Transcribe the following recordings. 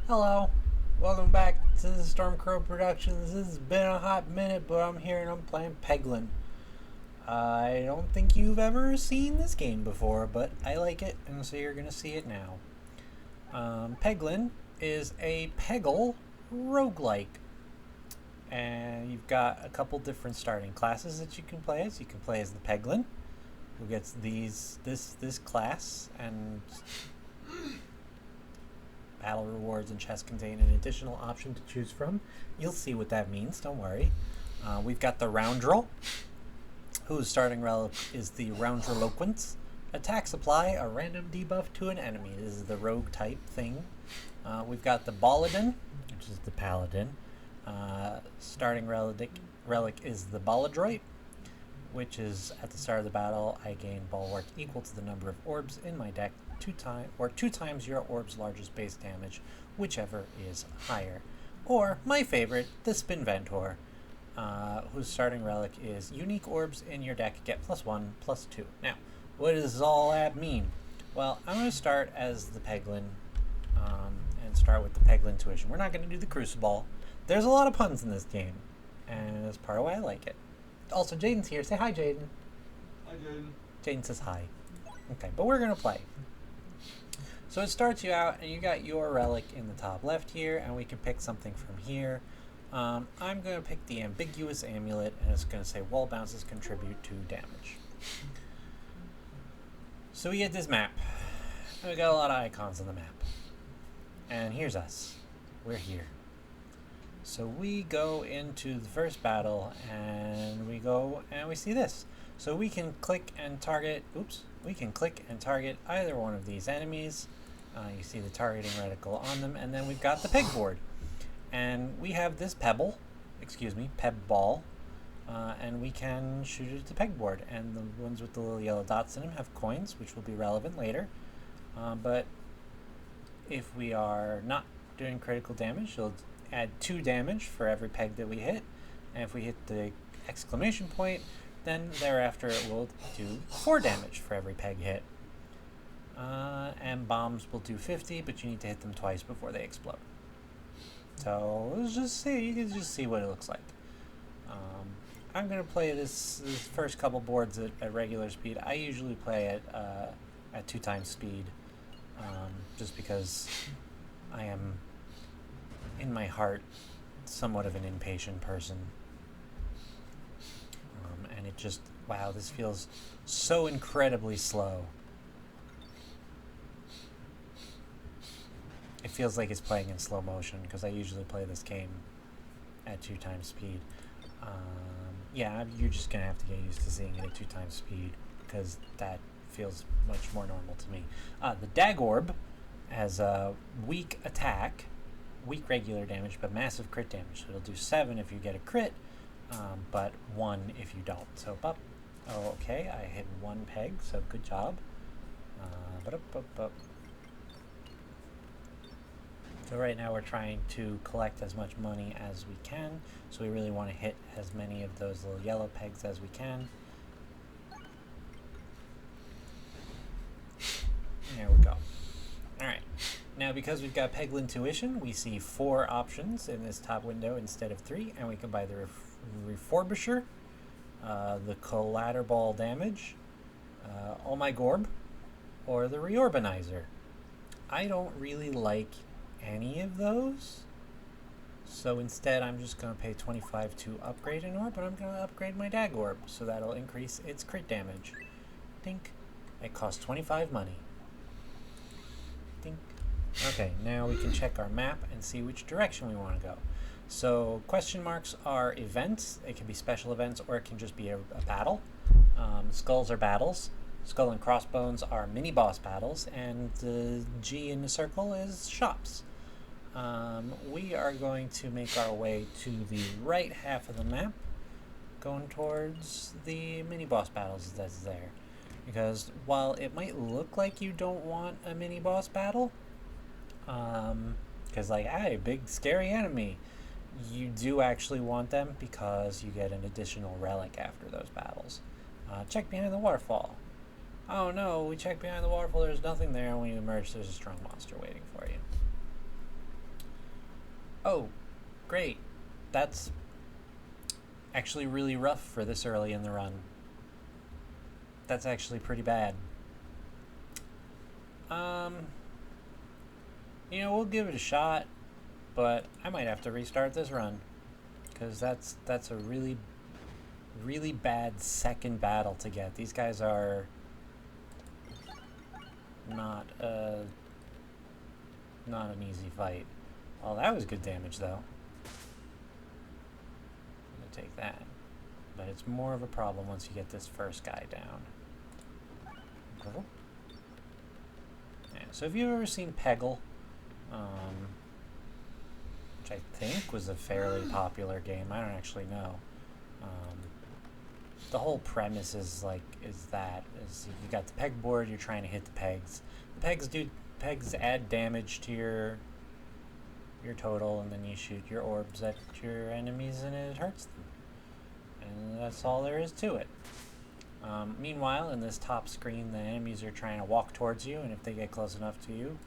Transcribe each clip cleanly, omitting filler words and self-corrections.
Hello, welcome back to the Stormcrow Productions. This has been a hot minute, but I'm here and I'm playing Peglin. I don't think you've ever seen this game before, but I like it, and so you're gonna see it now. Peglin is a Peggle roguelike, and you've got a couple different starting classes that you can play as. You can play as the Peglin, who gets this class, and battle rewards and chests contain an additional option to choose from. You'll see what that means, don't worry. We've got the Roundrel, whose starting relic is the Roundreloquence. Attacks apply a random debuff to an enemy. This is the rogue type thing. We've got the Baladin, which is the Paladin. Starting relic is the Baladroit, which is at the start of the battle, I gain bulwark equal to the number of orbs in my deck two times your orb's largest base damage, whichever is higher. Or my favorite, the Spinventor, whose starting relic is unique orbs in your deck get +1/+2. Now, what does all that mean? Well, I'm going to start as the Peglin, and start with the Peglin Tuition. We're not going to do the Crucible. There's a lot of puns in this game, and that's part of why I like it. Also, Jaden's here. Say hi, Jaden. Hi, Jaden. Jaden says hi. Okay, but we're going to play. So it starts you out, and you got your relic in the top left here, and we can pick something from here. I'm going to pick the Ambiguous Amulet, and it's going to say wall bounces contribute 2 damage. So we get this map. And we got a lot of icons on the map. And here's us. We're here. So we go into the first battle, and we see this. So we can click and target, either one of these enemies. You see the targeting reticle on them, and then we've got the pegboard. And we have this peb ball, and we can shoot it at the pegboard. And the ones with the little yellow dots in them have coins, which will be relevant later. But if we are not doing critical damage, it'll add 2 damage for every peg that we hit. And if we hit the exclamation point, then thereafter it will do 4 damage for every peg hit. And bombs will do 50, but you need to hit them twice before they explode. So let's just see. You can just see what it looks like. I'm going to play this first couple boards at regular speed. I usually play at 2 times speed, just because I am, in my heart, somewhat of an impatient person. And it just, wow, this feels so incredibly slow. It feels like it's playing in slow motion, because I usually play this game at 2 times speed. Yeah, you're just going to have to get used to seeing it at 2 times speed, because that feels much more normal to me. The Dagorb has a weak attack, weak regular damage, but massive crit damage. So it'll do 7 if you get a crit, but 1 if you don't. So, okay, I hit 1 peg, so good job. So right now we're trying to collect as much money as we can, so we really want to hit as many of those little yellow pegs as we can. There we go. Alright, now because we've got Peglin Tuition, we see 4 options in this top window instead of 3, and we can buy the Refurbisher, the Collateral Damage, Oh My Gorb, or the Reorbanizer. I don't really like any of those, so instead I'm just going to pay 25 to upgrade an orb, but I'm going to upgrade my Dagorb, so that'll increase its crit damage. Dink. It costs 25 money. Dink. Okay, now we can check our map and see which direction we want to go. So question marks are events. It can be special events, or it can just be a battle. Skulls are battles. Skull and crossbones are mini-boss battles, and the G in the circle is shops. We are going to make our way to the right half of the map, going towards the mini-boss battles that's there. Because while it might look like you don't want a mini-boss battle, because like, hey, big scary enemy, you do actually want them because you get an additional relic after those battles. Check behind the waterfall. Oh no, we checked behind the waterfall, there's nothing there, and when you emerge there's a strong monster waiting for you. Oh, great. That's actually really rough for this early in the run. That's actually pretty bad. Um, we'll give it a shot, but I might have to restart this run because that's a really really bad second battle to get. These guys are not not an easy fight. Well, that was good damage though. I'm gonna take that, but it's more of a problem once you get this first guy down. Cool. Yeah, so have you ever seen Peglin? Which I think was a fairly popular game. I don't actually know. The whole premise is you got the pegboard, you're trying to hit the pegs. The pegs add damage to your total, and then you shoot your orbs at your enemies and it hurts them. And that's all there is to it. Meanwhile, in this top screen, the enemies are trying to walk towards you, and if they get close enough to you,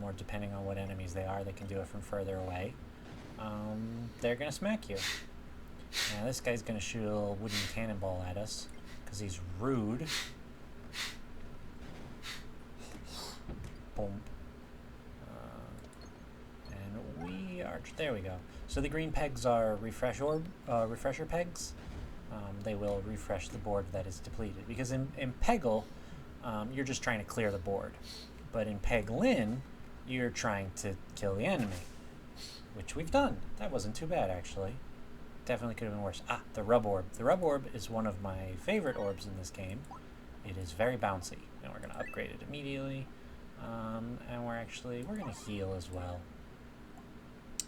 or depending on what enemies they are, they can do it from further away, they're going to smack you. Now this guy's going to shoot a little wooden cannonball at us, because he's rude. Boom. And we are... There we go. So the green pegs are refresher pegs. They will refresh the board that is depleted. Because in Peglin, you're just trying to clear the board. But in Peglin, you're trying to kill the enemy. Which we've done. That wasn't too bad, actually. Definitely could have been worse. Ah, the rub orb. The rub orb is one of my favorite orbs in this game. It is very bouncy. And we're going to upgrade it immediately. And we're going to heal as well.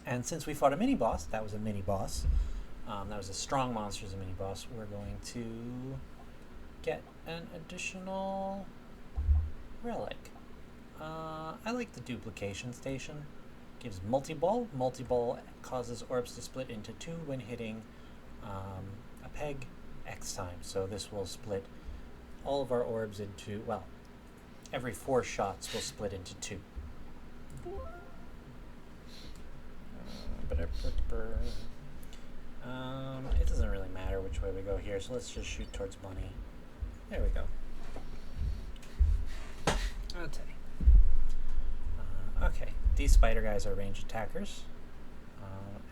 And since we fought a mini-boss, that was a mini-boss. That was a strong monster as a mini-boss. We're going to get an additional relic. I like the duplication station. Gives multi-ball. Multi-ball causes orbs to split into two when hitting a peg X times. So this will split all of our orbs into, well, every 4 shots will split into 2. It doesn't really matter which way we go here, so let's just shoot towards money. There we go. Okay, these spider guys are ranged attackers.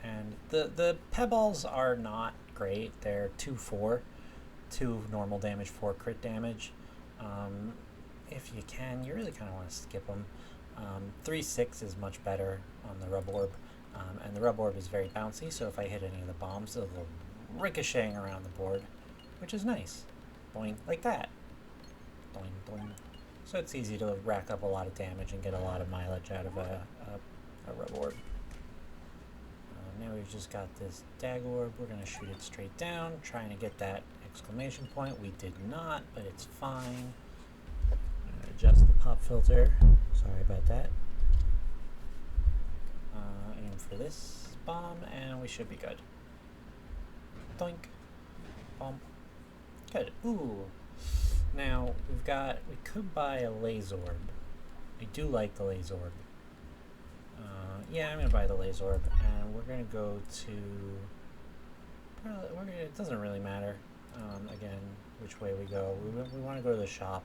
And the pebballs are not great. They're 2-4, 2 normal damage, 4 crit damage. If you can, you really kind of want to skip them. 3-6 is much better on the rub orb. And the rub orb is very bouncy, so if I hit any of the bombs, they'll go ricocheting around the board, which is nice. Boing, like that. Boing, boing. So it's easy to rack up a lot of damage and get a lot of mileage out of a rub orb. Now we've just got this dag orb. We're going to shoot it straight down, trying to get that exclamation point. We did not, but it's fine. Adjust the pop filter. Sorry about that. Aim for this bomb, and we should be good. Doink. Bomb. Good. Ooh. Now, we could buy a laser orb. I do like the laser orb. Yeah, I'm going to buy the laser orb, and we're going to go to... it doesn't really matter, again, which way we go. We want to go to the shop,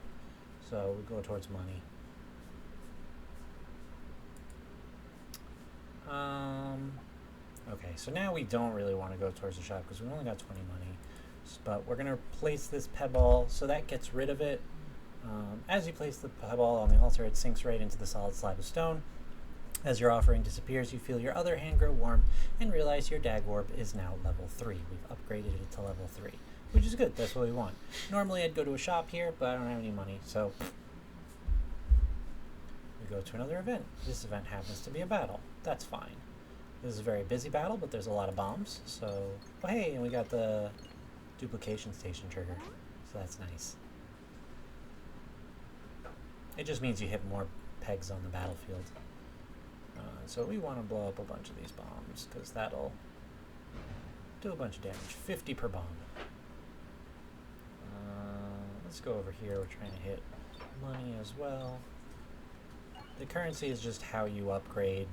so we go towards money. Okay, so now we don't really want to go towards the shop because we only got 20 money. But we're going to place this pebble, so that gets rid of it. As you place the pebble on the altar, it sinks right into the solid slab of stone. As your offering disappears, you feel your other hand grow warm and realize your dag orb is now level 3. We've upgraded it to level 3, which is good. That's what we want. Normally I'd go to a shop here, but I don't have any money, so we go to another event. This event happens to be a battle. That's fine. This is a very busy battle, but there's a lot of bombs, so... Oh, hey, and we got the duplication station trigger, so that's nice. It just means you hit more pegs on the battlefield. So we want to blow up a bunch of these bombs, because that'll do a bunch of damage. 50 per bomb. Let's go over here. We're trying to hit money as well. The currency is just how you upgrade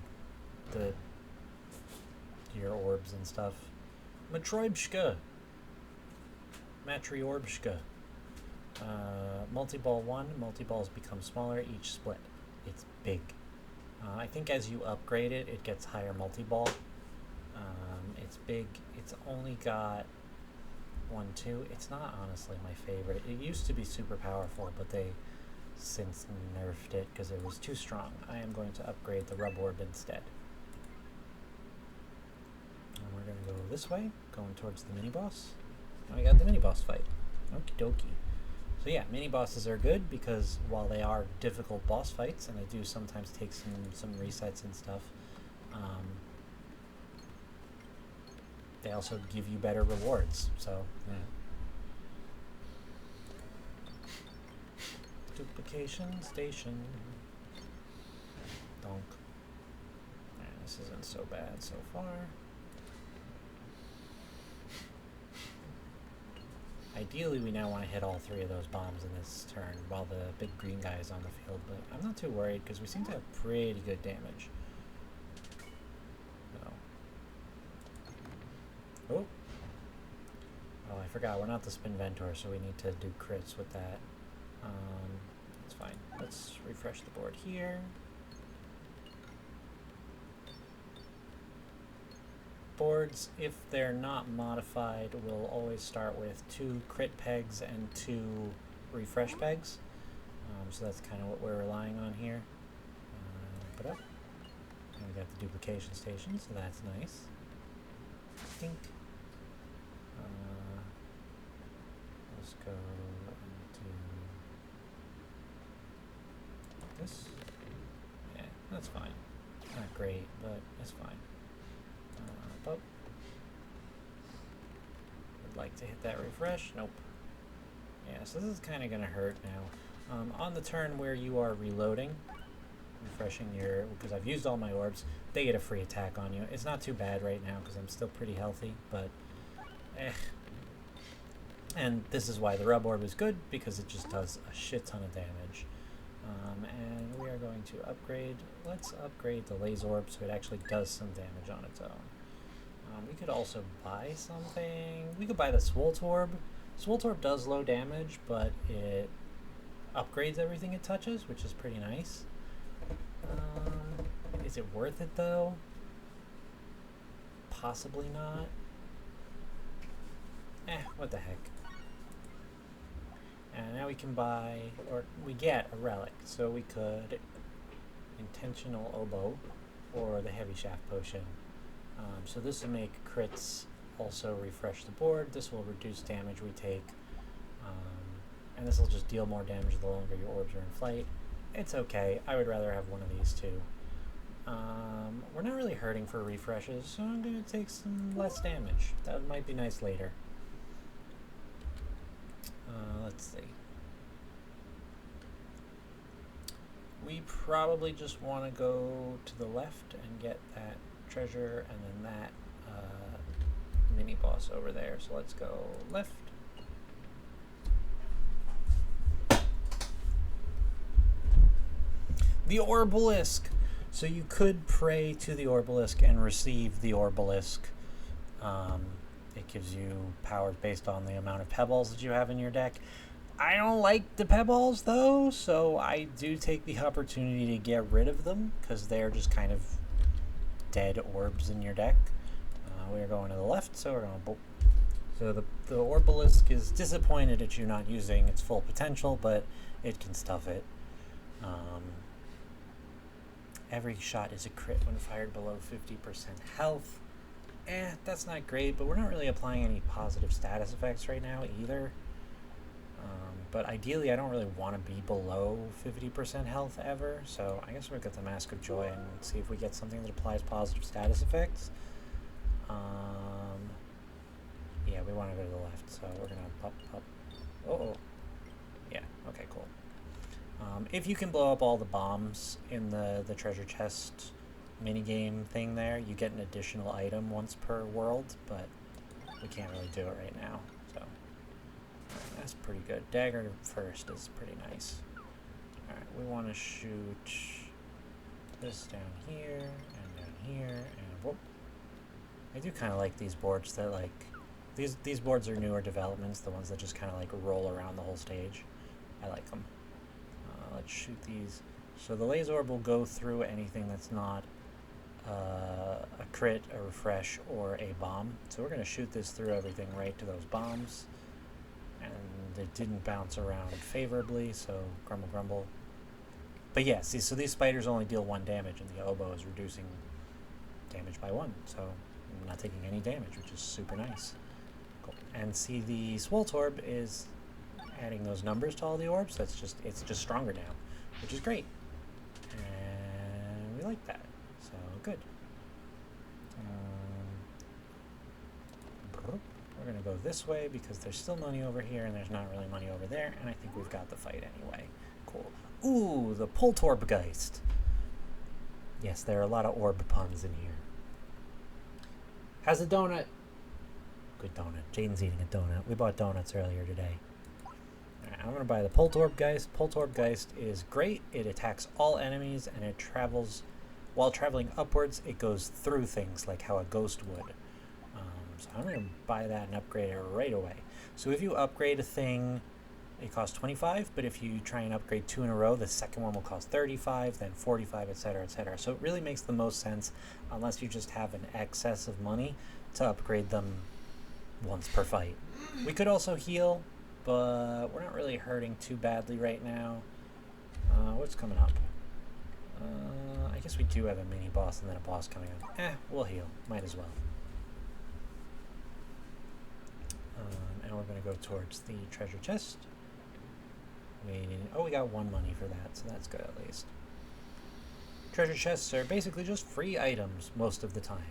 the your orbs and stuff. Matryoshka. Matryoshka. Multi-ball 1. Multi-balls become smaller each split. It's big. I think as you upgrade it, it gets higher multi-ball. It's big. It's only got 1, 2. It's not honestly my favorite. It used to be super powerful, but they since nerfed it because it was too strong. I am going to upgrade the rub orb instead. And we're going to go this way, going towards the mini-boss. And we got the mini-boss fight. Okie dokie. So yeah, mini-bosses are good because while they are difficult boss fights, and they do sometimes take some resets and stuff, they also give you better rewards. So, yeah. Duplication station. Donk. Alright, this isn't so bad so far. Ideally, we now want to hit all 3 of those bombs in this turn while the big green guy is on the field, but I'm not too worried because we seem to have pretty good damage. So. Oh! Oh, I forgot. We're not the Spinventor, so we need to do crits with that. That's fine. Let's refresh the board here. Boards, if they're not modified, will always start with 2 crit pegs and 2 refresh pegs. So that's kind of what we're relying on here. And we got the duplication station, so that's nice. Think. Let's go into this. Yeah, that's fine. Not great, but it's fine. But would like to hit that refresh. Nope. Yeah, so this is kind of going to hurt now. On the turn where you are reloading, refreshing your, because I've used all my orbs, they get a free attack on you. It's not too bad right now because I'm still pretty healthy, but And this is why the rub orb is good, because it just does a shit ton of damage. And we are going to upgrade, let's upgrade the laser orb so it actually does some damage on its own. We could also buy something. We could buy the Swoltorb. Swoltorb does low damage, but it upgrades everything it touches, which is pretty nice. Is it worth it though? Possibly not. What the heck. And now we can buy, or we get a relic. So we could Intentional Oboe or the Heavy Shaft Potion. So this will make crits also refresh the board. This will reduce damage we take. And this will just deal more damage the longer your orbs are in flight. It's okay. I would rather have one of these two. We're not really hurting for refreshes, so I'm going to take some less damage. That might be nice later. Let's see. We probably just want to go to the left and get that treasure and then that mini boss over there. So let's go left. The Orbalisk! So you could pray to the Orbalisk and receive the Orbalisk. It gives you powers based on the amount of pebbles that you have in your deck. I don't like the pebbles though, so I do take the opportunity to get rid of them because they're just kind of dead orbs in your deck. We're going to the left, so we're going to... So the Orbalisk is disappointed at you not using its full potential, but it can stuff it. Every shot is a crit when fired below 50% health. That's not great, but we're not really applying any positive status effects right now either. But ideally, I don't really want to be below 50% health ever, so I guess we'll get the Mask of Joy and see if we get something that applies positive status effects. Yeah, we want to go to the left, so we're going to pop. Oh. Yeah, okay, cool. If you can blow up all the bombs in the treasure chest minigame thing there, you get an additional item once per world, but we can't really do it right now, so that's pretty good. Dagger first is pretty nice. Alright, we want to shoot this down here, and down here, and whoop. I do kind of like these boards. They're like, these boards are newer developments, the ones that just kind of like roll around the whole stage. I like them. Let's shoot these. So the laser orb will go through anything that's not a crit, a refresh, or a bomb. So we're going to shoot this through everything right to those bombs. And it didn't bounce around favorably, so grumble grumble. But yeah, see, so these spiders only deal 1 damage, and the oboe is reducing damage by 1. So I'm not taking any damage, which is super nice. Cool. And see, the Swolt orb is adding those numbers to all the orbs. It's just stronger now, which is great. And we like that. So good. We're going to go this way because there's still money over here and there's not really money over there, and I think we've got the fight anyway. Cool. Ooh, the Poltorbgeist. Yes, there are a lot of orb puns in here. How's the donut? Good donut. Jaden's eating a donut. We bought donuts earlier today. Alright, I'm going to buy the Poltorbgeist. Poltorbgeist is great. It attacks all enemies and it travels... While traveling upwards, it goes through things like how a ghost would. So I'm going to buy that and upgrade it right away. So if you upgrade a thing, it costs 25, but if you try and upgrade 2 in a row, the second one will cost 35, then 45, etc., etc. So it really makes the most sense, unless you just have an excess of money, to upgrade them once per fight. We could also heal, but we're not really hurting too badly right now. What's coming up? I guess we do have a mini boss and then a boss coming up. We'll heal. Might as well. And we're going to go towards the treasure chest. We got 1 money for that, so that's good at least. Treasure chests are basically just free items most of the time.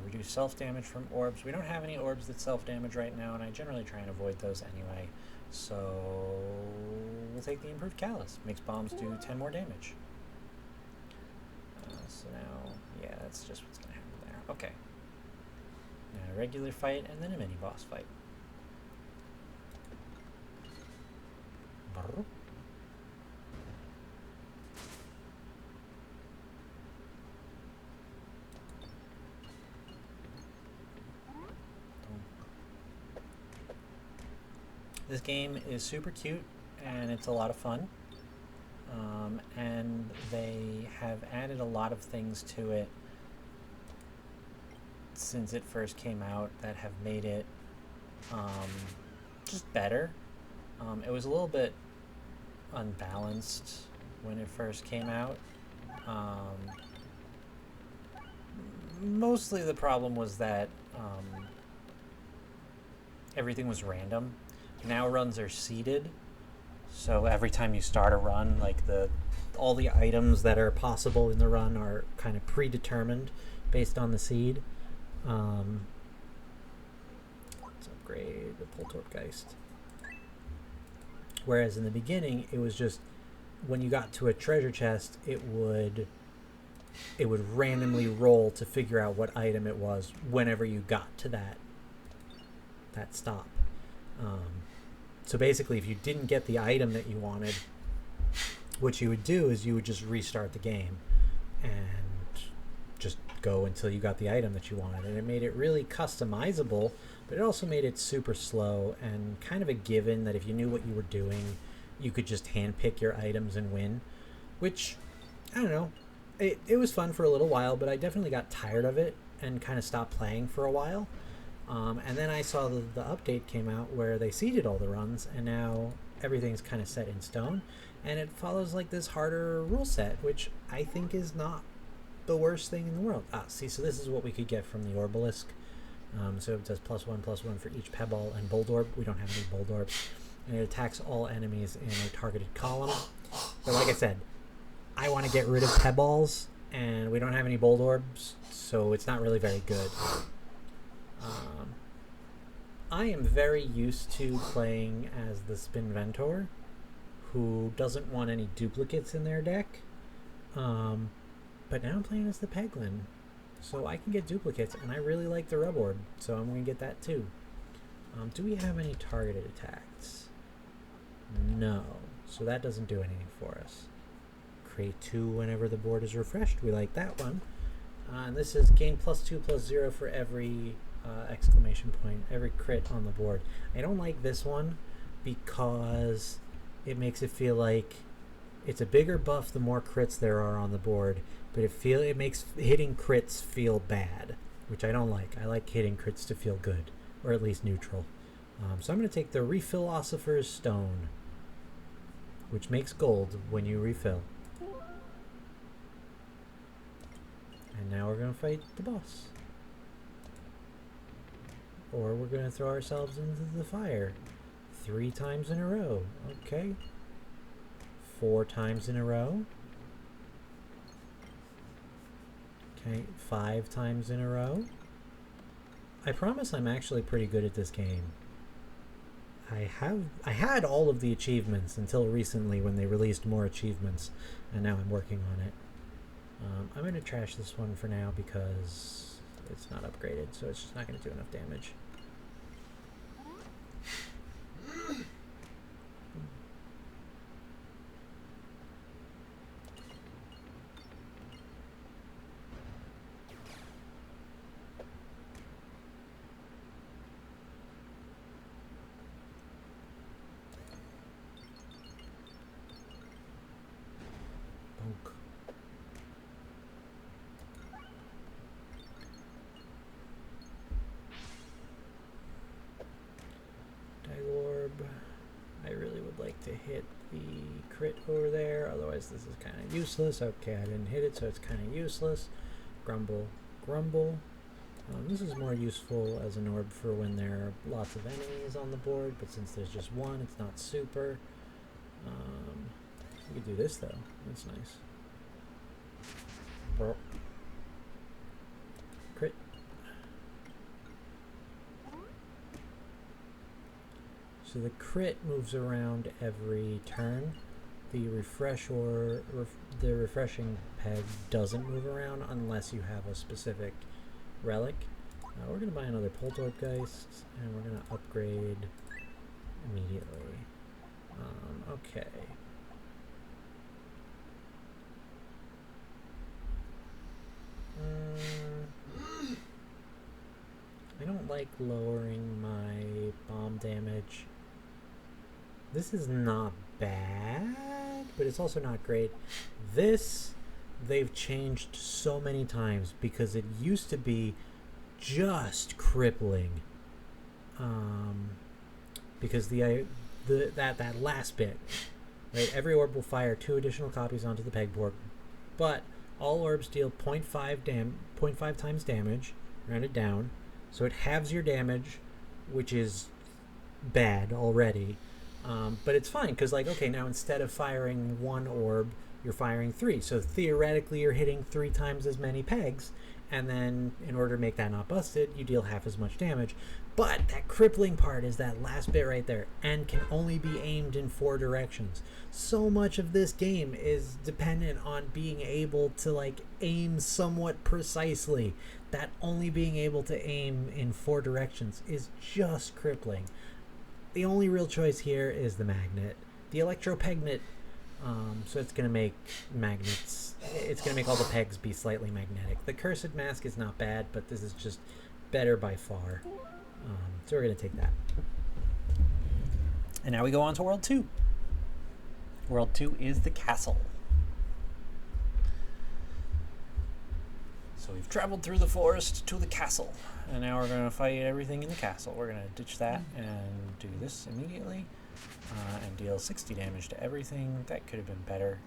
Reduce self-damage from orbs. We don't have any orbs that self-damage right now, and I generally try and avoid those anyway. So we'll take the improved callus. Makes bombs do 10 more damage. So now, yeah, that's just what's going to happen there. Okay. Now a regular fight, and then a mini-boss fight. This game is super cute, and it's a lot of fun. And they have added a lot of things to it since it first came out that have made it just better. It was a little bit unbalanced when it first came out. Mostly the problem was that everything was random. Now runs are seeded, so every time you start a run, like all the items that are possible in the run are kind of predetermined based on the seed. Let's upgrade the Poltorbgeist. Whereas in the beginning, it was just when you got to a treasure chest, it would randomly roll to figure out what item it was whenever you got to that stop. So basically, if you didn't get the item that you wanted, what you would do is you would just restart the game and just go until you got the item that you wanted. And it made it really customizable, but it also made it super slow and kind of a given that if you knew what you were doing, you could just handpick your items and win, which, I don't know, it was fun for a little while, but I definitely got tired of it and kind of stopped playing for a while. And then I saw the update came out where they seeded all the runs, and now everything's kind of set in stone, and it follows like this harder rule set, which I think is not the worst thing in the world. See, so this is what we could get from the Orbalisk. So it does +1/+1 for each Pebble and Bold Orb. We don't have any Bold Orbs. And it attacks all enemies in a targeted column. But like I said, I want to get rid of Pebballs, and we don't have any Bold Orbs, so it's not really very good. I am very used to playing as the Spinventor, who doesn't want any duplicates in their deck. But now I'm playing as the Peglin, so I can get duplicates, and I really like the Rub Orb, so I'm going to get that too. Do we have any targeted attacks? No, so that doesn't do anything for us. Create 2 whenever the board is refreshed. We like that one. And this is gain +2/+0 for every exclamation point, every crit on the board. I don't like this one because it makes it feel like it's a bigger buff the more crits there are on the board, but it makes hitting crits feel bad, which I don't like. I like hitting crits to feel good, or at least neutral. So I'm going to take the Refillosopher's Stone, which makes gold when you refill. And now we're going to fight the boss. Or we're going to throw ourselves into the fire 3 times in a row. Okay. 4 times in a row. Okay, 5 times in a row. I promise I'm actually pretty good at this game. I had all of the achievements until recently when they released more achievements, and now I'm working on it. I'm going to trash this one for now because it's not upgraded, so it's just not going to do enough damage. Bonk. Orb. I really would like to hit the crit over there, otherwise this is kind of useless. Okay, I didn't hit it, so it's kind of useless. Grumble, grumble. This is more useful as an orb for when there are lots of enemies on the board, but since there's just one, it's not super. We could do this though. That's nice. Burp. Crit. So the crit moves around every turn. The the refreshing peg doesn't move around unless you have a specific relic. We're going to buy another Poltergeist, and we're going to upgrade immediately. Okay. I don't like lowering my bomb damage. This is not bad, but it's also not great. This, they've changed so many times because it used to be just crippling. Because that last bit, right? Every orb will fire 2 additional copies onto the pegboard, but all orbs deal 0.5 times damage, rounded down, so it halves your damage, which is bad already. But it's fine because, like, okay, now instead of firing 1 orb, you're firing 3. So theoretically, you're hitting 3 times as many pegs, and then in order to make that not busted, you deal half as much damage. But that crippling part is that last bit right there, and can only be aimed in 4 directions. So much of this game is dependent on being able to, like, aim somewhat precisely. That only being able to aim in 4 directions is just crippling. The only real choice here is the magnet. The electropegnet, so it's going to make magnets, it's going to make all the pegs be slightly magnetic. The cursed mask is not bad, but this is just better by far. So we're going to take that. And now we go on to World 2. World 2 is the castle. So we've traveled through the forest to the castle, and now we're going to fight everything in the castle. We're going to ditch that and do this immediately, and deal 60 damage to everything. That could have been better.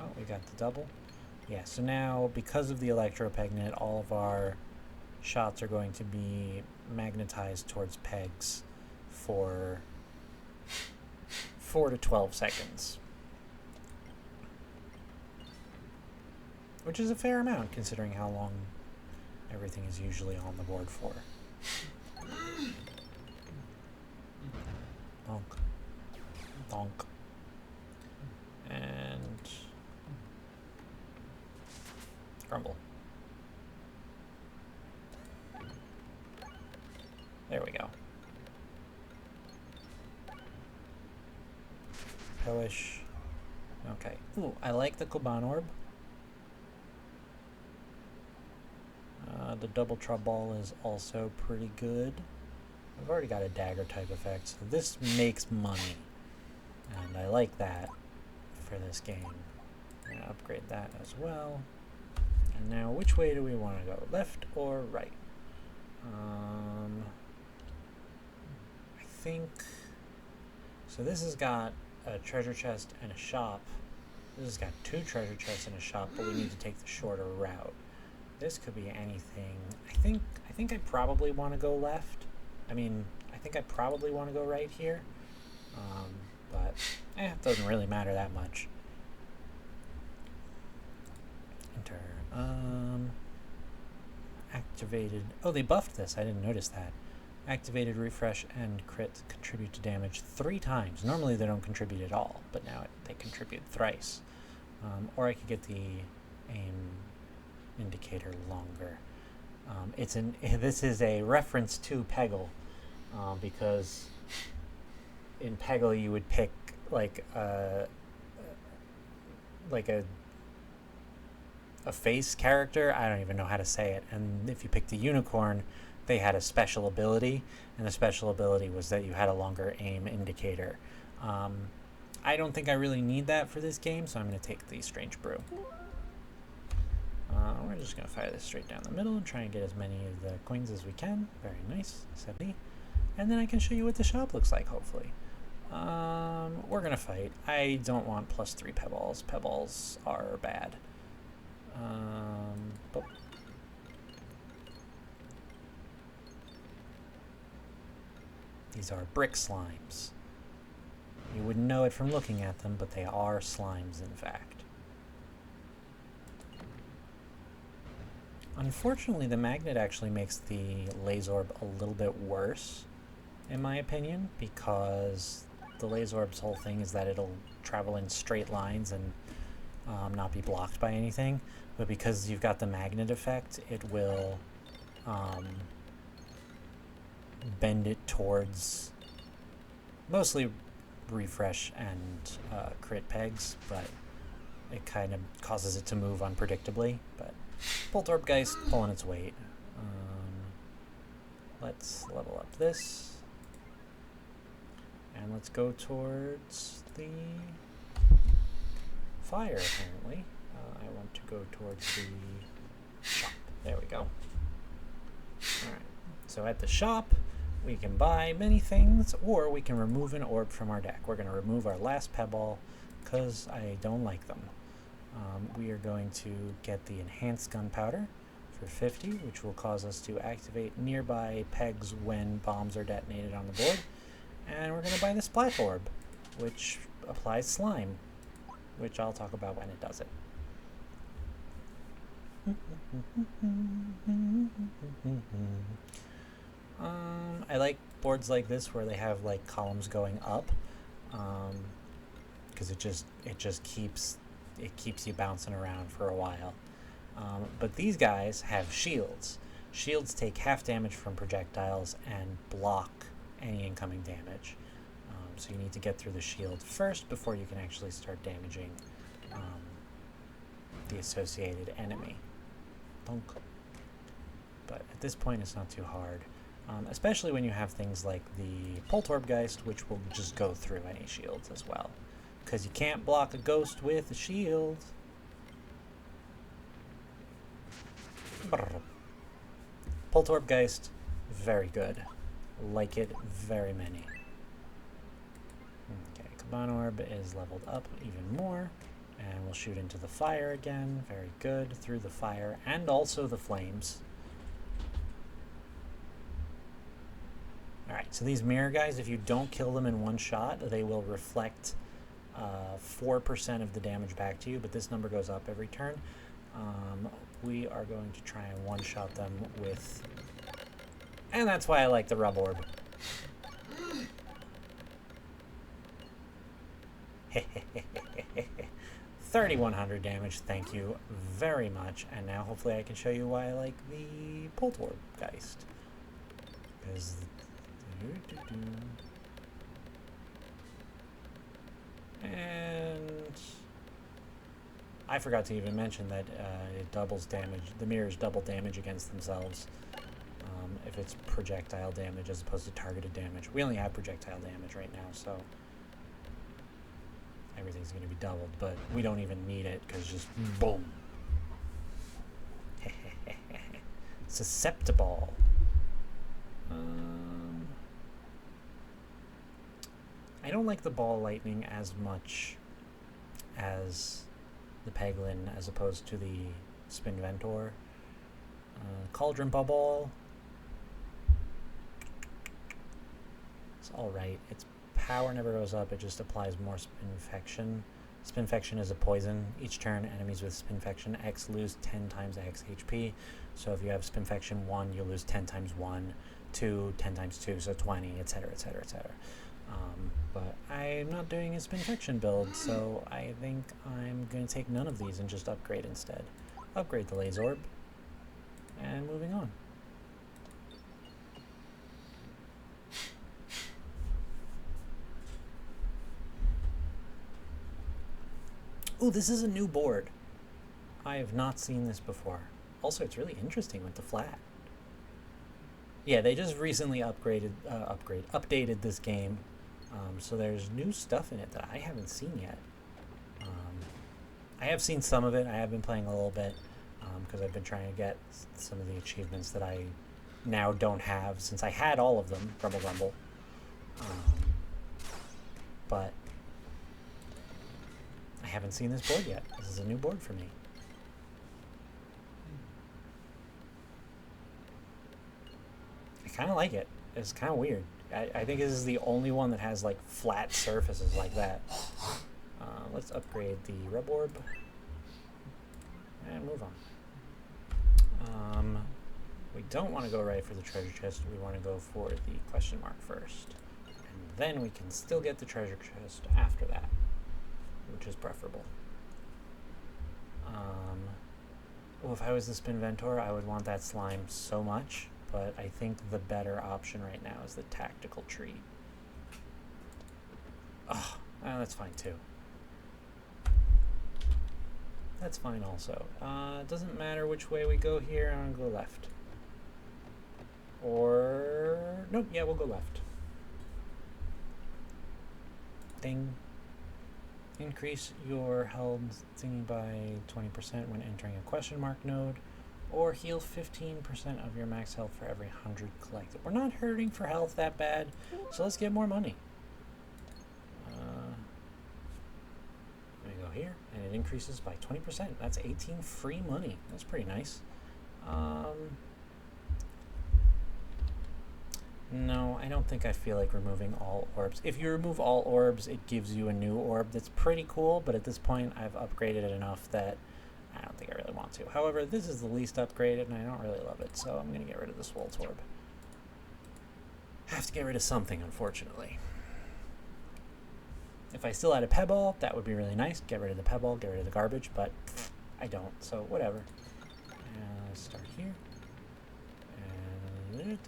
Oh, we got the double. Yeah, so now, because of the electropegnet, all of our shots are going to be magnetized towards pegs for 4 to 12 seconds. Which is a fair amount, considering how long everything is usually on the board for. Donk. Donk. And grumble. There we go. Hellish. Okay. Ooh, I like the Koban Orb. The double ball is also pretty good. I've already got a dagger type effect, so this makes money. And I like that for this game. I'm going to upgrade that as well. And now, which way do we want to go? Left or right? I think... So this has got a treasure chest and a shop. This has got 2 treasure chests and a shop, but we need to take the shorter route. This could be anything. I think I probably want to go left. I mean, I think I probably want to go right here. But it doesn't really matter that much. Enter. Activated. Oh, they buffed this. I didn't notice that. Activated refresh and crit contribute to damage 3 times. Normally they don't contribute at all, but now they contribute thrice. Or I could get the aim indicator longer. This is a reference to Peggle, because in Peggle you would pick like a face character. I don't even know how to say it. And if you picked a unicorn, they had a special ability, and the special ability was that you had a longer aim indicator. I don't think I really need that for this game, so I'm going to take the Strange Brew. We're just going to fire this straight down the middle and try and get as many of the coins as we can. Very nice. 70. And then I can show you what the shop looks like, hopefully. We're going to fight. I don't want +3 pebbles. Pebbles are bad. But these are brick slimes. You wouldn't know it from looking at them, but they are slimes, in fact. Unfortunately, the magnet actually makes the Laserorb a little bit worse, in my opinion, because the Laserorb's whole thing is that it'll travel in straight lines and not be blocked by anything. But because you've got the magnet effect, it will bend it towards mostly refresh and crit pegs, but it kind of causes it to move unpredictably. But Poltergeist pulling its weight. Let's level up this, and let's go towards the fire. Apparently, I want to go towards the shop. There we go. All right. So at the shop, we can buy many things, or we can remove an orb from our deck. We're going to remove our last pebble because I don't like them. We are going to get the enhanced gunpowder for 50, which will cause us to activate nearby pegs when bombs are detonated on the board. And we're going to buy the Splat Orb, which applies slime, which I'll talk about when it does it. I like boards like this where they have like columns going up, because it just keeps you bouncing around for a while. But these guys have shields. Shields take half damage from projectiles and block any incoming damage. So you need to get through the shield first before you can actually start damaging the associated enemy. Bonk. But at this point it's not too hard. Especially when you have things like the Poltergeist, which will just go through any shields as well. Because you can't block a ghost with a shield. Poltergeist, very good. Like it very many. Okay, Kaban Orb is leveled up even more. And we'll shoot into the fire again. Very good. Through the fire and also the flames. Alright, so these mirror guys, if you don't kill them in one shot, they will reflect 4% of the damage back to you, but this number goes up every turn. We are going to try and one-shot them with... And that's why I like the Rub Orb. 3,100 damage, thank you very much. And now hopefully I can show you why I like the Poltergeist. Because... And I forgot to even mention that it doubles damage. The mirrors double damage against themselves if it's projectile damage as opposed to targeted damage. We only have projectile damage right now, so everything's going to be doubled, but we don't even need it because just boom. Susceptible. I don't like the ball lightning as much as the Peglin as opposed to the Spinventor. Cauldron Bubble. It's alright. Its power never goes up, it just applies more Spinfection. Spinfection is a poison. Each turn, enemies with Spinfection X lose 10 times X HP. So if you have Spinfection 1, you lose 10 times 1, 2, 10 times 2, so 20, etc., etc., etc. But I'm not doing a Spinfection build, so I think I'm going to take none of these and just upgrade instead. Upgrade the Lazorb, and moving on. Ooh, this is a new board. I have not seen this before. Also, it's really interesting with the flat. Yeah, they just recently updated this game. So there's new stuff in it that I haven't seen yet. I have seen some of it. I have been playing a little bit because I've been trying to get some of the achievements that I now don't have since I had all of them, Rumble Rumble. But I haven't seen this board yet. This is a new board for me. I kind of like it. It's kind of weird. I think this is the only one that has like flat surfaces like that. Let's upgrade the Rub Orb and move on. We don't want to go right for the treasure chest. We want to go for the question mark first. And then we can still get the treasure chest after that, which is preferable. Well, if I was the Spinventor, I would want that slime so much. But I think the better option right now is the tactical tree. Oh, that's fine too. That's fine also. It doesn't matter which way we go here. I'm gonna go left. Or nope, yeah, we'll go left. Ding. Increase your held thingy by 20% when entering a question mark node. Or heal 15% of your max health for every 100 collected. We're not hurting for health that bad, so let's get more money. Let me go here, and it increases by 20%. That's 18 free money. That's pretty nice. No, I don't think I feel like removing all orbs. If you remove all orbs, it gives you a new orb that's pretty cool, but at this point, I've upgraded it enough that I don't think I really want to. However, this is the least upgraded, and I don't really love it, so I'm going to get rid of this Wolt's Orb. Have to get rid of something, unfortunately. If I still had a Pebble, that would be really nice. Get rid of the Pebble, get rid of the garbage, but I don't, so whatever. Let's start here. And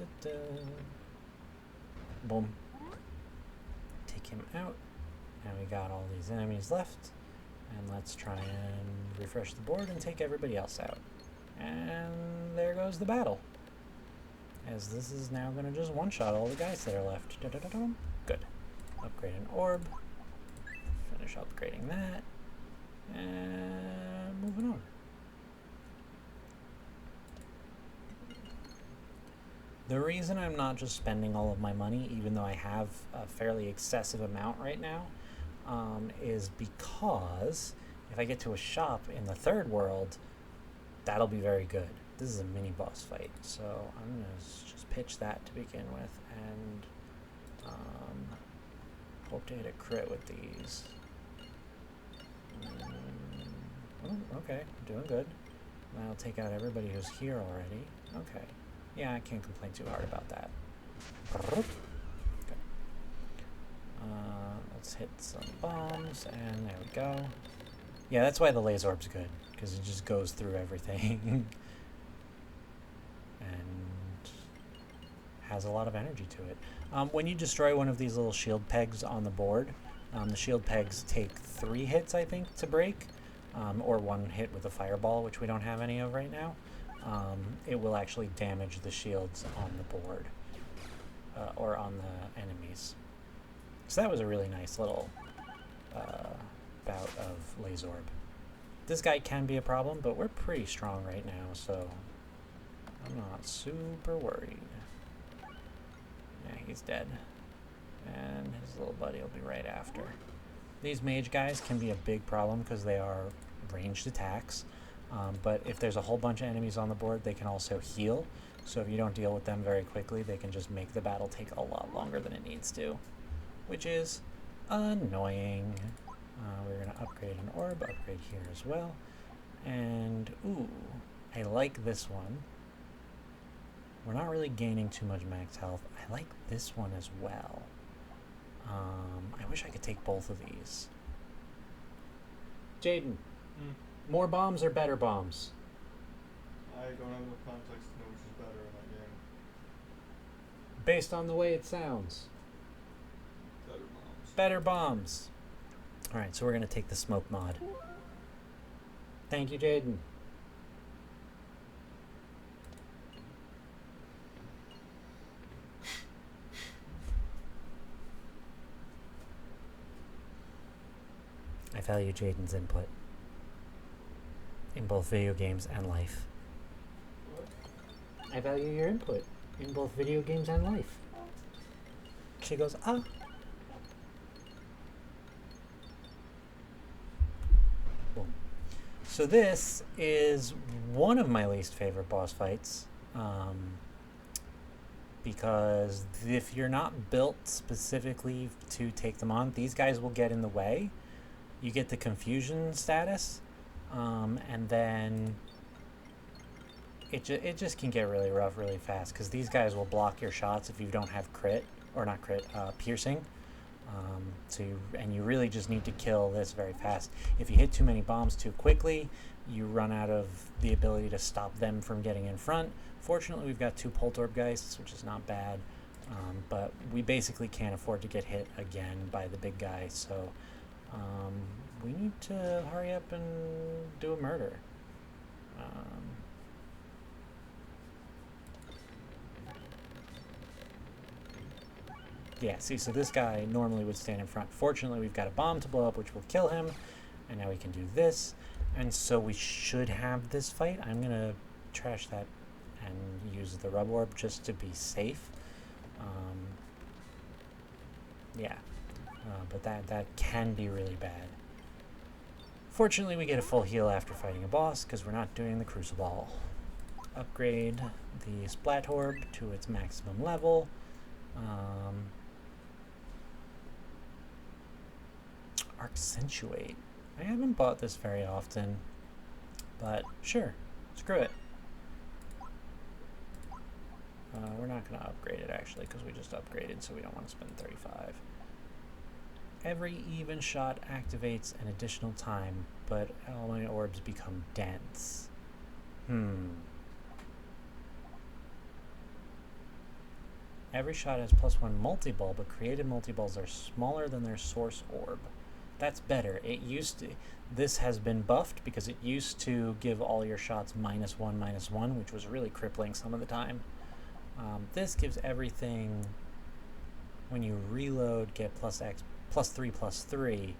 boom. Take him out. Now we got all these enemies left. And let's try and refresh the board and take everybody else out. And there goes the battle. As this is now going to just one-shot all the guys that are left. Da-da-da-dum. Good. Upgrade an orb. Finish upgrading that. And moving on. The reason I'm not just spending all of my money, even though I have a fairly excessive amount right now, is because if I get to a shop in the third world, that'll be very good. This is a mini boss fight, so I'm going to just pitch that to begin with, and hope to hit a crit with these. Oh, okay, doing good. That'll take out everybody who's here already. Okay, yeah, I can't complain too hard about that. Let's hit some bombs, and there we go. Yeah, that's why the Lazorb's good, because it just goes through everything. And has a lot of energy to it. When you destroy one of these little shield pegs on the board, the shield pegs take 3 hits, I think, to break. or one hit with a fireball, which we don't have any of right now, it will actually damage the shields on the board or on the enemies. So that was a really nice little bout of Lazorb. This guy can be a problem, but we're pretty strong right now, so I'm not super worried. Yeah, he's dead. And his little buddy will be right after. These mage guys can be a big problem because they are ranged attacks, but if there's a whole bunch of enemies on the board, they can also heal. So if you don't deal with them very quickly, they can just make the battle take a lot longer than it needs to, which is annoying. We're going to upgrade an orb, upgrade here as well. And, ooh, I like this one. We're not really gaining too much max health. I like this one as well. I wish I could take both of these. Jaden, more bombs or better bombs? I don't have enough context to know which is better in that game. Based on the way it sounds. Better bombs. Better bombs. Alright, so we're going to take the smoke mod. Thank you, Jaden. I value Jaden's input in both video games and life. What? I value your input in both video games and life. She goes, ah. Boom. So this is one of my least favorite boss fights. Because if you're not built specifically to take them on, these guys will get in the way. You get the confusion status, and then it just can get really rough really fast because these guys will block your shots if you don't have crit, or not crit, piercing. And you really just need to kill this very fast. If you hit too many bombs too quickly, you run out of the ability to stop them from getting in front. Fortunately, we've got 2 Poltergeists, which is not bad, but we basically can't afford to get hit again by the big guy, so we need to hurry up and do a murder. Yeah, see, so this guy normally would stand in front. Fortunately, we've got a bomb to blow up, which will kill him, and now we can do this. And so we should have this fight. I'm going to trash that and use the rub orb just to be safe. Yeah. But that can be really bad. Fortunately, we get a full heal after fighting a boss because we're not doing the Crucible. Upgrade the Splat Orb to its maximum level. Accentuate. I haven't bought this very often, but sure, screw it. We're not going to upgrade it actually because we just upgraded, so we don't want to spend 35. Every even shot activates an additional time, but all my orbs become dense. Every shot has +1 multi-ball, but created multi-balls are smaller than their source orb. That's better. It used to... This has been buffed because it used to give all your shots -1/-1, which was really crippling some of the time. This gives everything... When you reload, get +3/+3,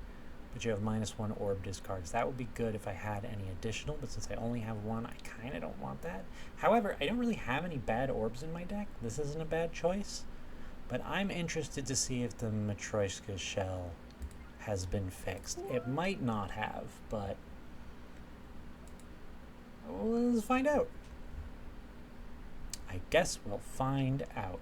but you have -1 orb discards. That would be good if I had any additional, but since I only have one, I kind of don't want that. However, I don't really have any bad orbs in my deck. This isn't a bad choice, but I'm interested to see if the Matryoshka shell has been fixed. It might not have, but let's find out. I guess we'll find out.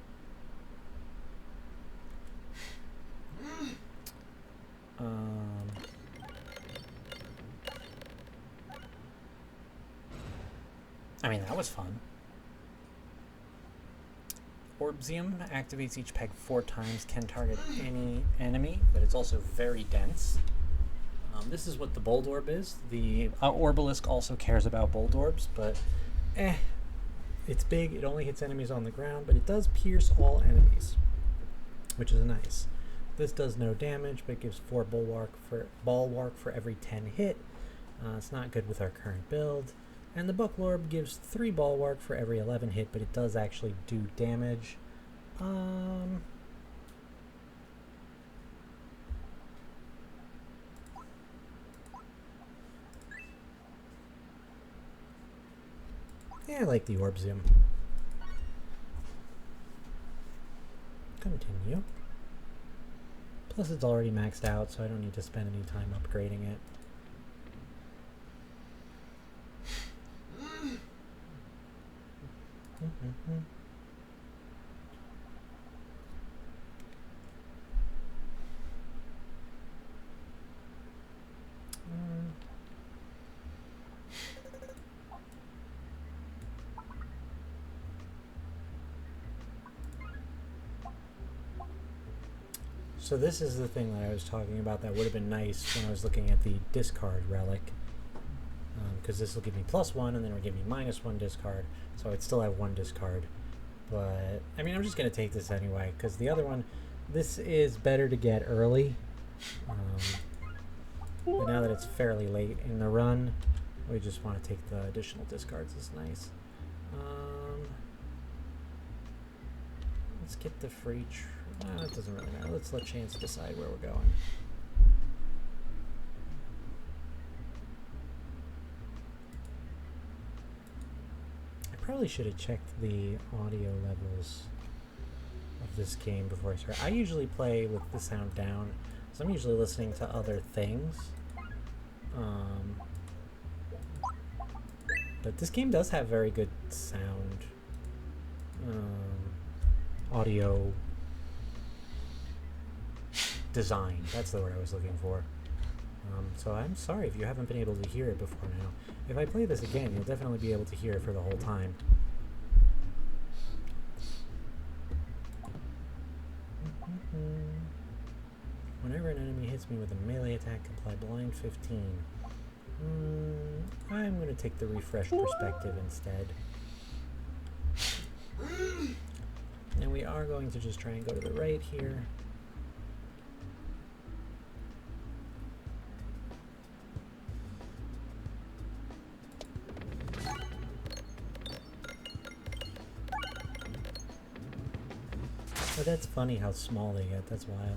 I mean, that was fun. Orbsium activates each peg 4 times, can target any enemy, but it's also very dense. This is what the Bold Orb is. The Orbalisk also cares about Bold Orbs, but it's big, it only hits enemies on the ground, but it does pierce all enemies, which is nice. This does no damage, but gives 4 bulwark for every 10 hit. It's not good with our current build. And the Bucklorb gives 3 Bulwark for every 11 hit, but it does actually do damage. Yeah, I like the Orb Zoom. Continue. Plus it's already maxed out, so I don't need to spend any time upgrading it. So this is the thing that I was talking about that would have been nice when I was looking at the discard relic. Because this will give me +1 and then it will give me -1 discard. So I'd still have 1 discard. But, I mean, I'm just going to take this anyway. Because the other one, this is better to get early. But now that it's fairly late in the run, we just want to take the additional discards. It's nice. Let's get the free... it doesn't really matter. Let's let Chance decide where we're going. I probably should have checked the audio levels of this game before I start. I usually play with the sound down, so I'm usually listening to other things. But this game does have very good sound. Audio design. That's the word I was looking for. So I'm sorry if you haven't been able to hear it before now. If I play this again, you'll definitely be able to hear it for the whole time. Whenever an enemy hits me with a melee attack, apply blind 15. I'm going to take the refresh perspective instead. And we are going to just try and go to the right here. But that's funny how small they get, that's wild.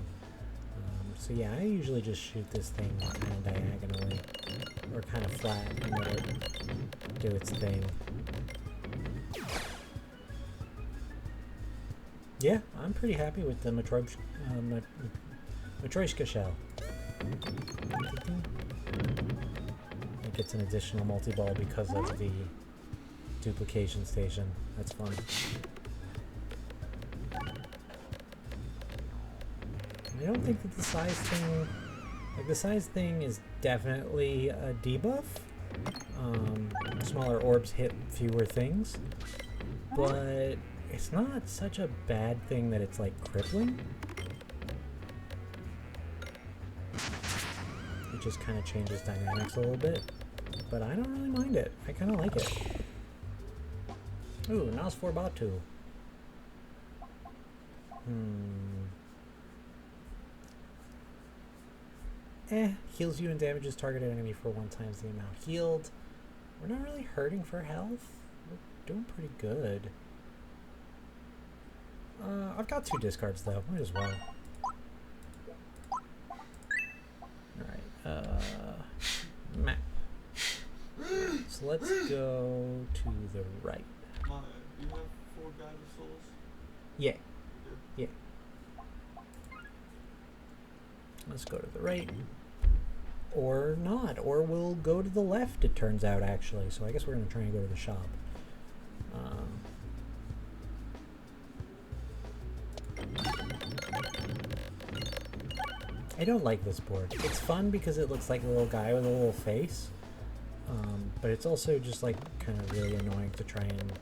So yeah, I usually just shoot this thing kind of diagonally, or kind of flat, and let it do its thing. Yeah, I'm pretty happy with the Matryoshka shell. It gets an additional multi-ball because of the duplication station. That's fun. I don't think that the size thing... Like, the size thing is definitely a debuff. Smaller orbs hit fewer things. But it's not such a bad thing that it's, like, crippling. It just kind of changes dynamics a little bit. But I don't really mind it. I kind of like it. Ooh, Nosfor Batu. Heals you and damages targeted enemy for 1 times the amount healed. We're not really hurting for health. We're doing pretty good. I've got 2 discards though, might as well. Alright, map. So let's go to the right. Mana, do you have 4 guided souls? Yeah. Yeah. Let's go to the right. Or not. Or we'll go to the left, it turns out, actually. So I guess we're going to try and go to the shop. I don't like this board. It's fun because it looks like a little guy with a little face. But it's also just like kind of really annoying to try and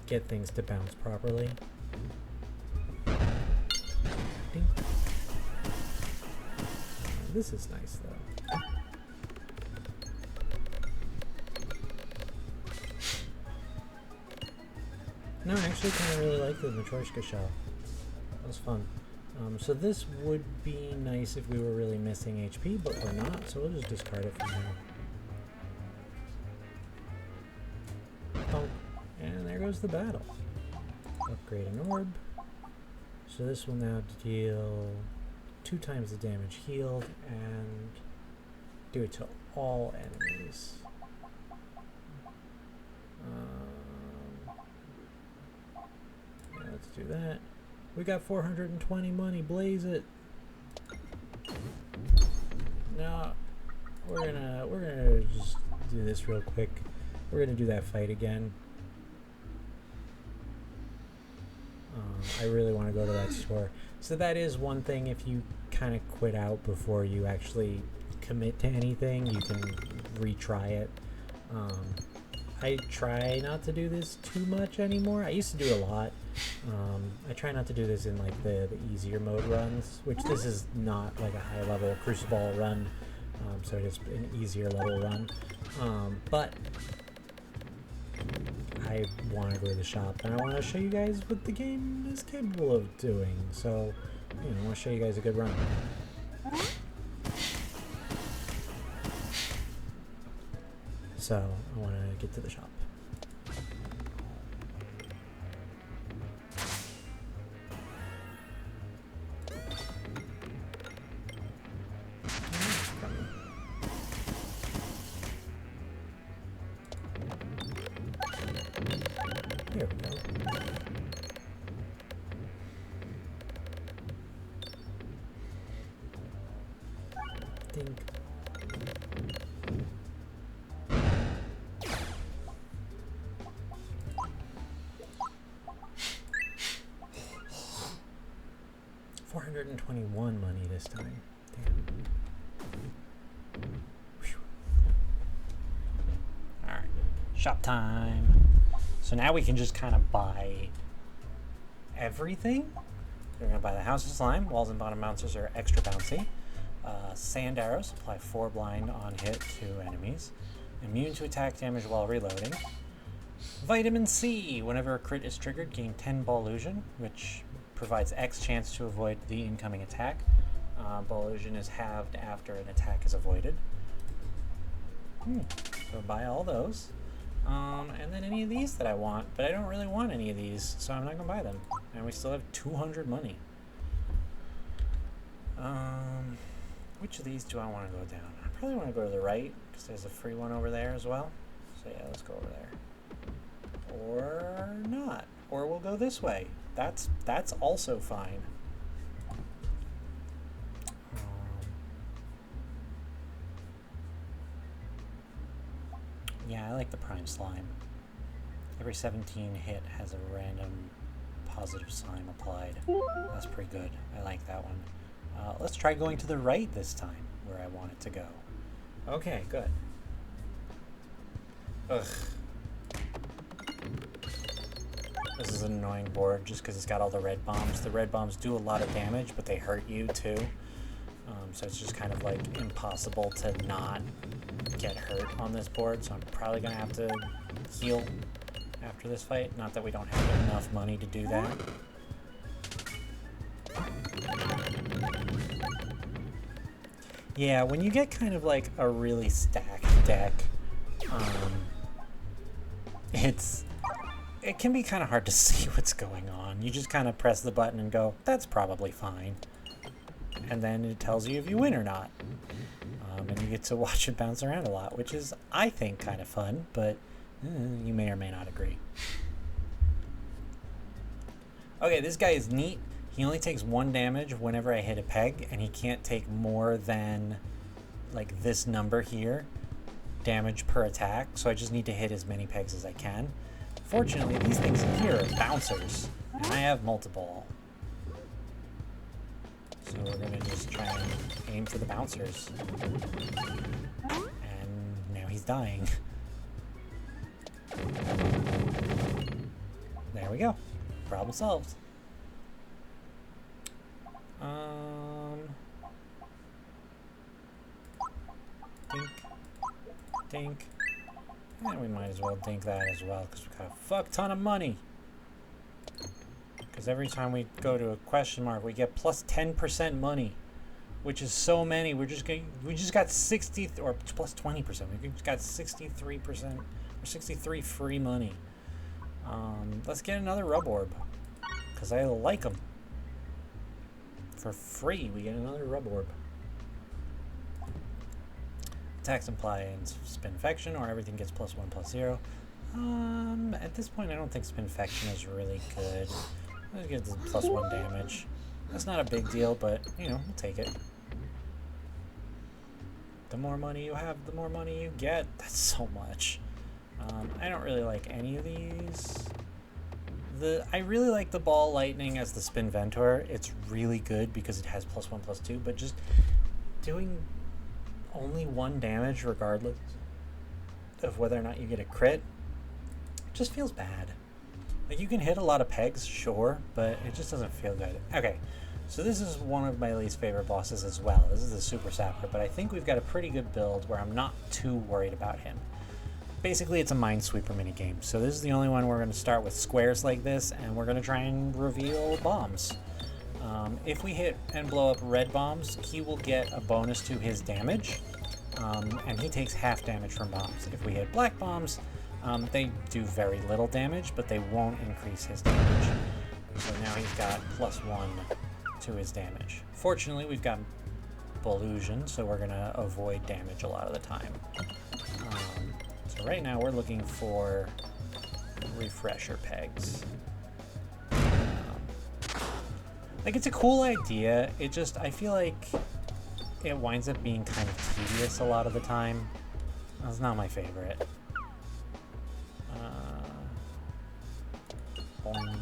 get things to bounce properly. Ding. This is nice though. No, I actually kind of really like the Matryoshka shell. That was fun. So this would be nice if we were really missing HP, but we're not, so we'll just discard it for now. Oh, and there goes the battle. Upgrade an orb. So this will now deal 2 times the damage healed and do it to all enemies. Yeah, let's do that. We got 420 money, blaze it. Now we're gonna just do this real quick. We're gonna do that fight again. I really want to go to that store. So that is one thing, if you kind of quit out before you actually commit to anything, you can retry it. I try not to do this too much anymore. I used to do a lot. I try not to do this in like the easier mode runs, which this is not like a high level Crucible run, so it is an easier level run. But I want to go to the shop and I want to show you guys what the game is capable of doing. So, you know, I want to show you guys a good run. So, I want to get to the shop. There we go. Dink. $421 money this time. Damn. Alright. Shop time. So now we can just kind of buy everything. We're going to buy the House of Slime. Walls and bottom bouncers are extra bouncy. Sand arrows apply 4 blind on hit to enemies. Immune to attack damage while reloading. Vitamin C. Whenever a crit is triggered, gain 10 ball illusion, which provides X chance to avoid the incoming attack. Ball illusion is halved after an attack is avoided. So buy all those. And then any of these that I want, but I don't really want any of these, so I'm not gonna buy them. And we still have 200 money. Which of these do I want to go down? I probably want to go to the right, because there's a free one over there as well. So yeah, let's go over there. Or not. Or we'll go this way. That's also fine. Yeah, I like the Prime Slime. Every 17 hit has a random positive slime applied. That's pretty good. I like that one. Let's try going to the right this time, where I want it to go. Okay, good. Ugh. This is an annoying board just because it's got all the red bombs. The red bombs do a lot of damage, but they hurt you too. So it's just kind of like impossible to not get hurt on this board. So I'm probably going to have to heal after this fight. Not that we don't have enough money to do that. Yeah, when you get kind of like a really stacked deck, it can be kind of hard to see what's going on. You just kind of press the button and go, that's probably fine. And then it tells you if you win or not. And you get to watch it bounce around a lot, which is, I think, kind of fun, but you may or may not agree. Okay, this guy is neat. He only takes 1 damage whenever I hit a peg, and he can't take more than, like, this number here, damage per attack, so I just need to hit as many pegs as I can. Fortunately, these things in here are bouncers, and I have multiple. So we're going to just try and aim for the bouncers. And now he's dying. There we go. Problem solved. Dink. Dink. And we might as well dink that as well, because we got a fuck ton of money. Because every time we go to a question mark, we get plus 10% money, which is so many. We just got 60 or plus 20%. We just got 63% or 63 free money. Let's get another rub orb, because I like them. For free, we get another rub orb. Attacks imply and Spinfection, or everything gets +1, +0. At this point, I don't think Spinfection is really good. Let's get the +1 damage. That's not a big deal, but, you know, we'll take it. The more money you have, the more money you get. That's so much. I don't really like any of these. I really like the Ball Lightning as the Spinventor. It's really good because it has +1, +2, but just doing only 1 damage regardless of whether or not you get a crit just feels bad. Like, you can hit a lot of pegs, sure, but it just doesn't feel good. Okay, so this is one of my least favorite bosses as well. This is the Super Sapper, but I think we've got a pretty good build where I'm not too worried about him. Basically, it's a Minesweeper minigame, so this is the only one we're going to start with squares like this, and we're going to try and reveal bombs. If we hit and blow up red bombs, he will get a bonus to his damage, and he takes half damage from bombs. If we hit black bombs, they do very little damage, but they won't increase his damage. So now he's got +1 to his damage. Fortunately, we've got Illusion, so we're going to avoid damage a lot of the time. So right now we're looking for refresher pegs. Like, it's a cool idea, it just, I feel like it winds up being kind of tedious a lot of the time. That's not my favorite. Boing.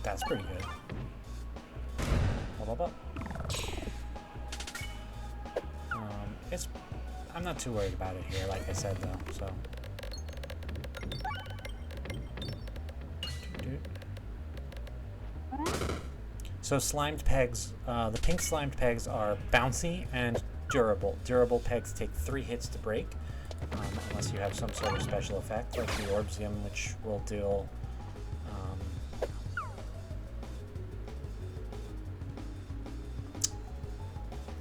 That's pretty good. Up, up, up. I'm not too worried about it here, like I said, though, so. So slimed pegs, the pink slimed pegs are bouncy and durable. Durable pegs take 3 hits to break, unless you have some sort of special effect, like the Orbsium, which will deal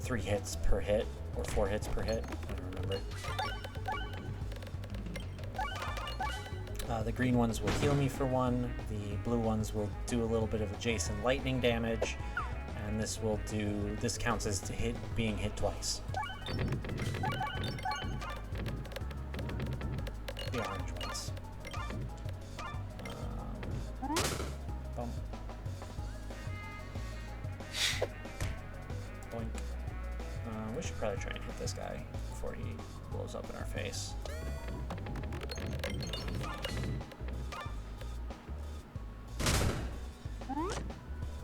3 hits per hit, or 4 hits per hit, I don't remember. The green ones will heal me for 1, the blue ones will do a little bit of adjacent lightning damage, and this counts as being hit twice. The orange ones. Boom. Boink. We should probably try and hit this guy before he blows up in our face.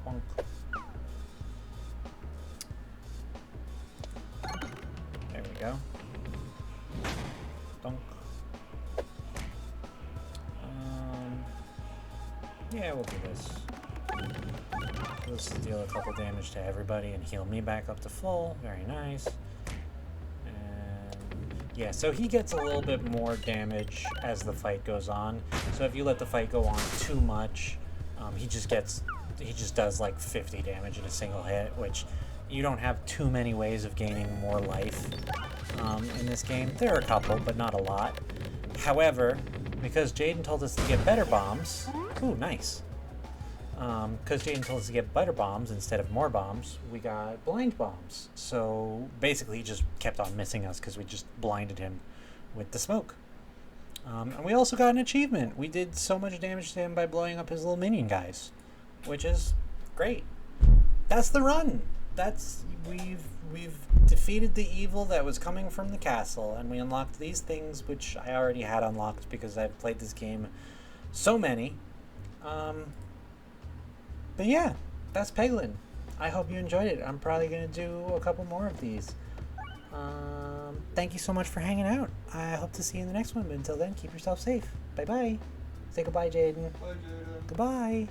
Bonk. There we go. Donk. Yeah, we'll do this. Let's deal a couple damage to everybody and heal me back up to full. Very nice. And yeah, so he gets a little bit more damage as the fight goes on. So if you let the fight go on too much, he just does like 50 damage in a single hit, which you don't have too many ways of gaining more life in this game. There are a couple, but not a lot. However, because Jaden told us to get better bombs, ooh, nice. Because Jaden told us to get better bombs instead of more bombs, we got blind bombs. So basically he just kept on missing us because we just blinded him with the smoke. And we also got an achievement. We did so much damage to him by blowing up his little minion guys, which is great. That's the run. We've defeated the evil that was coming from the castle, and we unlocked these things, which I already had unlocked because I've played this game so many. But yeah, that's Peglin. I hope you enjoyed it. I'm probably going to do a couple more of these. Thank you so much for hanging out. I hope to see you in the next one, but until then, keep yourself safe. Bye-bye. Say goodbye, Jaden. Bye, Jaden. Goodbye.